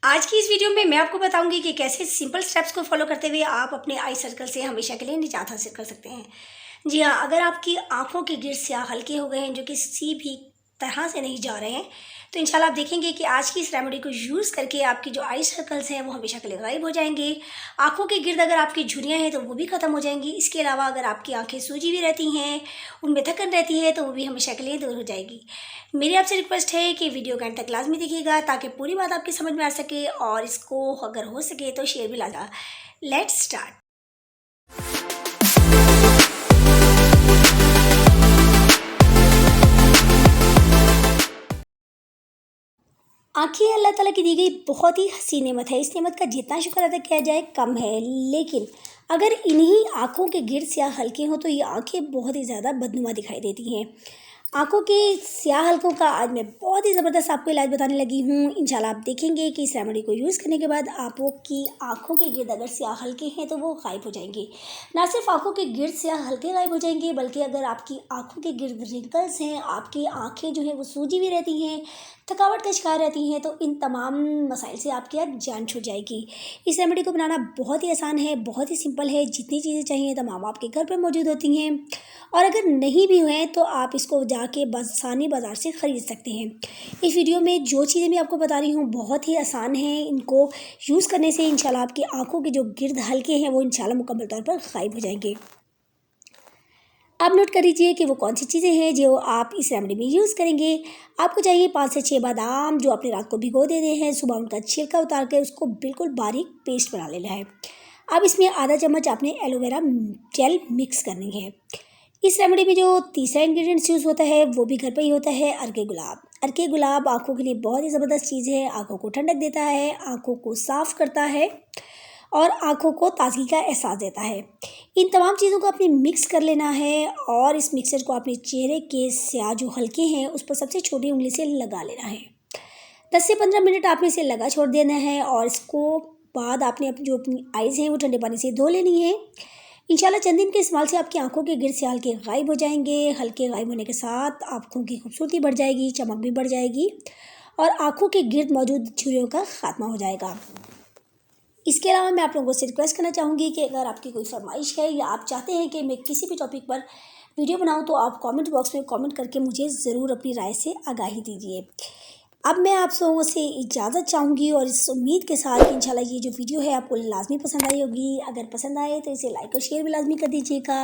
आज की इस वीडियो में मैं आपको बताऊंगी कि कैसे सिंपल स्टेप्स को फॉलो करते हुए आप अपने आई सर्कल से हमेशा के लिए निजात हासिल कर सकते हैं। जी हाँ, अगर आपकी आंखों के गिर स्याह हल्के हो गए हैं जो किसी भी तरह से नहीं जा रहे हैं, तो इंशाल्लाह आप देखेंगे कि आज की इस रेमेडी को यूज़ करके आपकी जो आई सर्कल्स हैं वो हमेशा के लिए गायब हो जाएंगे। आंखों के गिर्द अगर आपकी झुर्रियाँ हैं तो वो भी ख़त्म हो जाएंगी। इसके अलावा अगर आपकी आंखें सूजी भी रहती हैं, उनमें थकन रहती है, तो वो भी हमेशा के लिए दूर हो जाएगी। मेरी आपसे रिक्वेस्ट है कि वीडियो का अंत तक लाजमी देखिएगा ताकि पूरी बात आपकी समझ में आ सके और इसको अगर हो सके तो शेयर भी लाजा। Let's start. आँखें अल्लाह ताला की दी गई बहुत ही हसीन नेमत है। इस नेमत का जितना शुक्र अदा किया जाए कम है। लेकिन अगर इन्हीं आँखों के गिर्द स्याह हल्के हों तो ये आँखें बहुत ही ज़्यादा बदनुमा दिखाई देती हैं। आँखों के स्याह हलकों का आज मैं बहुत ही ज़बरदस्त आपको इलाज बताने लगी हूँ। इंशाल्लाह आप देखेंगे कि इस रेमेडी को यूज़ करने के बाद आपकी आँखों के गिर्द अगर स्याह हल्के हैं तो वो गायब हो जाएंगे। ना सिर्फ आँखों के गिर्द स्याह हल्के गायब हो जाएंगे, बल्कि अगर आपकी आँखों के गिर्द रिंकल्स हैं, आपकी आँखें जो हैं वो सूजी भी रहती हैं, थकावट का शिकार रहती हैं, तो इन तमाम मसाइल से आपकी आज जान छूट जाएगी। इस रेमेडी को बनाना बहुत ही आसान है, बहुत ही सिंपल है। जितनी चीज़ें चाहिए तमाम आपके घर पर मौजूद होती हैं, और अगर नहीं भी हुए तो आप इसको जाके आसानी बाज़ार से ख़रीद सकते हैं। इस वीडियो में जो चीज़ें मैं आपको बता रही हूँ बहुत ही आसान हैं। इनको यूज़ करने से इंशाल्लाह आपकी आँखों के जो गिर्द हल्के हैं वो इंशाल्लाह मुकम्मल तौर पर गायब हो जाएंगे। आप नोट कर लीजिए कि वो कौन सी चीज़ें हैं जो आप इस रेमेडी में यूज़ करेंगे। आपको चाहिए 5 से 6 बादाम जो आपने रात को भिगो देने हैं। सुबह उनका छिलका उतार कर उसको बिल्कुल बारीक पेस्ट बना लेना है। अब इसमें आधा चम्मच आपने एलोवेरा जेल मिक्स करनी है। इस रेमेडी में जो तीसरा इंग्रेडिएंट्स यूज़ होता है वो भी घर पे ही होता है, अर्के गुलाब। अर्के गुलाब आँखों के लिए बहुत ही ज़बरदस्त चीज़ है। आँखों को ठंडक देता है, आँखों को साफ़ करता है और आँखों को ताज़गी का एहसास देता है। इन तमाम चीज़ों को आपने मिक्स कर लेना है और इस मिक्सचर को अपने चेहरे के स्याह जो हल्के हैं उस पर सबसे छोटी उंगली से लगा लेना है। 10 से 15 मिनट आपने इसे लगा छोड़ देना है और इसको बाद आपने अपनी आइज़ हैं वो ठंडे पानी से धो लेनी है। इंशाल्लाह चंद दिन के इस्तेमाल से आपकी आंखों के गिर्द स्याह हल्के गायब हो जाएंगे। हल्के गायब होने के साथ आँखों की खूबसूरती बढ़ जाएगी, चमक भी बढ़ जाएगी और आँखों के गिर्द मौजूद झुर्रियों का खात्मा हो जाएगा। इसके अलावा मैं आप लोगों से रिक्वेस्ट करना चाहूँगी कि अगर आपकी कोई फरमाइश है या आप चाहते हैं कि मैं किसी भी टॉपिक पर वीडियो बनाऊँ तो आप कमेंट बॉक्स में कमेंट करके मुझे ज़रूर अपनी राय से आगाही दीजिए। अब मैं आप लोगों से इजाज़त चाहूँगी और इस उम्मीद के साथ कि इंशाल्लाह ये जो वीडियो है आपको लाजमी पसंद आई होगी। अगर पसंद आए तो इसे लाइक और शेयर भी लाजमी कर दीजिएगा।